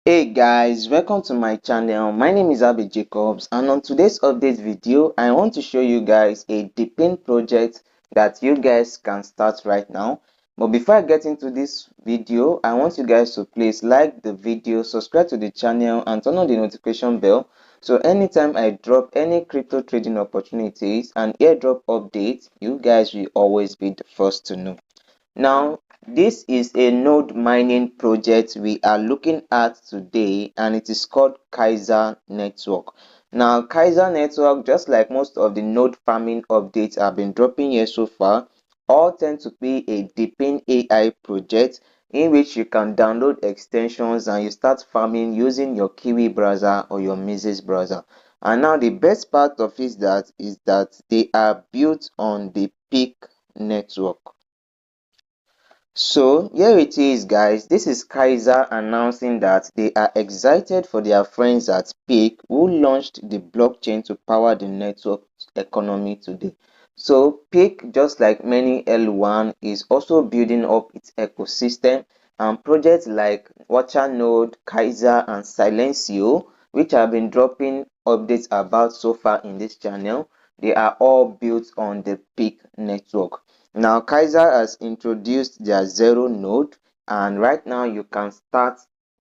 Hey guys, welcome to my channel. My name is Abby Jacobs, and on today's update video I want to show you guys a deepin project that you guys can start right now. But before I get into this video, I want you guys to please like the video, subscribe to the channel, and turn on the notification bell, so anytime I drop any crypto trading opportunities and airdrop updates, you guys will always be the first to know. Now, this is a node mining project we are looking at today, and it is called Kaiser Network. Now, Kaiser Network, just like most of the node farming updates I've been dropping here so far, all tend to be a deepin AI project in which you can download extensions and you start farming using your Kiwi browser or your Mises browser. And now the best part of it is that they are built on the peak network. So here it is, guys. This is Kaiser announcing that they are excited for their friends at Peak who launched the blockchain to power the network economy today. So Peak, just like many L1, is also building up its ecosystem, and projects like Watcher Node, Kaiser, and Silencio, which have been dropping updates about so far in this channel, they are all built on the Peak network. Now Kaiser has introduced their zero node, and right now you can start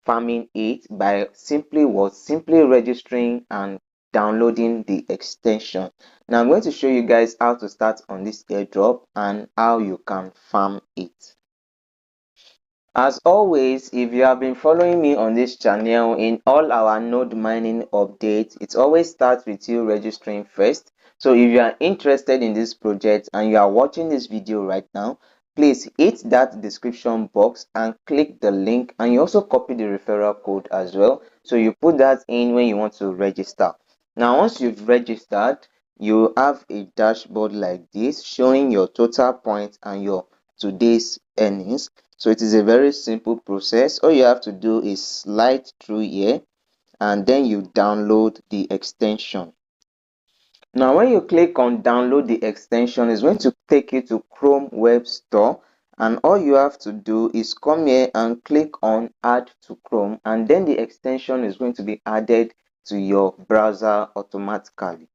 farming it by simply registering and downloading the extension. Now I'm going to show you guys how to start on this airdrop and how you can farm it. As always, if you have been following me on this channel, in all our node mining updates, it always starts with you registering first. So if you are interested in this project and you are watching this video right now, please hit that description box and click the link, and you also copy the referral code as well. So you put that in when you want to register. Now once you've registered, you have a dashboard like this showing your total points and your today's earnings. So it is a very simple process. All you have to do is slide through here and then you download the extension. Now when you click on download the extension, it's going to take you to Chrome Web Store, and all you have to do is come here and click on add to Chrome, and then the extension is going to be added to your browser automatically.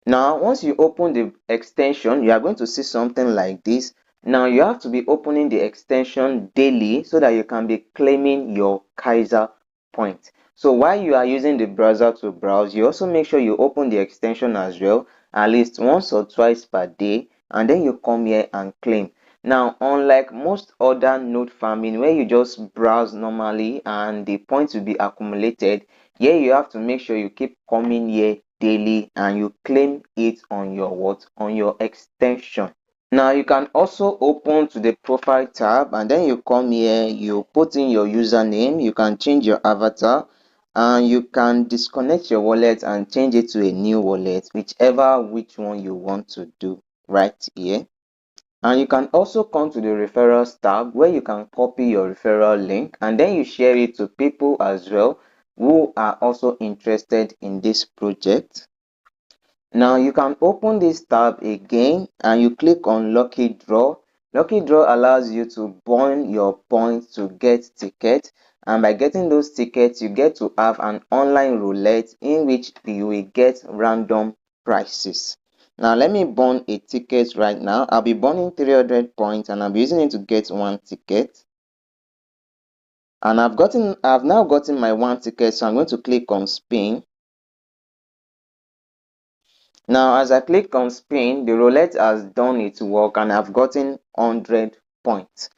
Now once you open the extension, you are going to see something like this. Now you have to be opening the extension daily so that you can be claiming your Kaiser points. So while you are using the browser to browse, you also make sure you open the extension as well, at least once or twice per day, and then you come here and claim. Now unlike most other node farming where you just browse normally and the points will be accumulated, here you have to make sure you keep coming here daily and you claim it on your extension. Now you can also open to the profile tab, and then you come here, you put in your username, you can change your avatar, and you can disconnect your wallet and change it to a new wallet, which one you want to do right here. And you can also come to the referrals tab where you can copy your referral link and then you share it to people as well who are also interested in this project. Now you can open this tab again and you click on Lucky Draw. Lucky Draw allows you to burn your points to get tickets, and by getting those tickets you get to have an online roulette in which you will get random prizes. Now let me burn a ticket right now. I'll be burning 300 points and I'll be using it to get one ticket. And I've now gotten my one ticket, so I'm going to click on spin. Now as I click on spin, the roulette has done its work and I've gotten 100 points.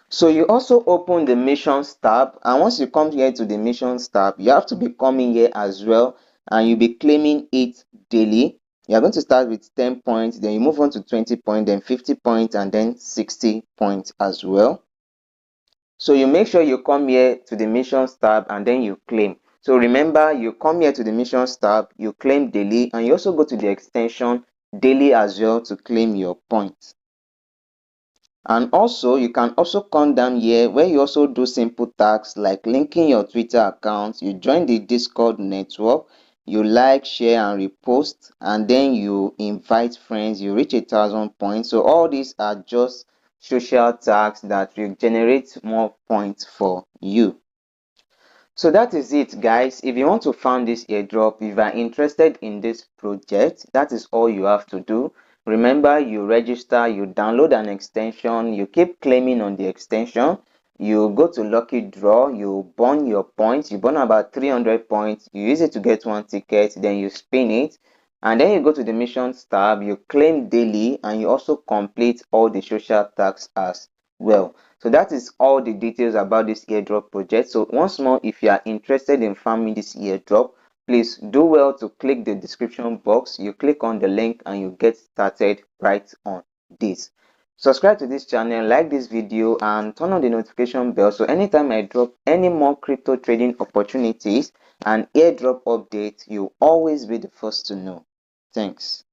So you also open the missions tab, and once you come here to the missions tab, you have to be coming here as well and you'll be claiming it daily. You're going to start with 10 points, then you move on to 20 points, then 50 points, and then 60 points as well. So you make sure you come here to the missions tab and then you claim. So remember, you come here to the missions tab, you claim daily, and you also go to the extension daily as well to claim your points. And also you can also come down here where you also do simple tasks like linking your Twitter account, you join the Discord network, you like, share, and repost, and then you invite friends, you reach 1,000 points. So all these are just social tax that will generate more points for you. So that is it, guys. If you want to fund this airdrop, if you are interested in this project, that is all you have to do. Remember, you register, you download an extension, you keep claiming on the extension, you go to lucky draw, you burn your points, you burn about 300 points, you use it to get one ticket, then you spin it, and then you go to the missions tab, you claim daily, and you also complete all the social tax as well. So that is all the details about this airdrop project. So once more, if you are interested in farming this airdrop, please do well to click the description box. You click on the link and you get started right on this. Subscribe to this channel, like this video, and turn on the notification bell so anytime I drop any more crypto trading opportunities and airdrop updates, you'll always be the first to know. Thanks.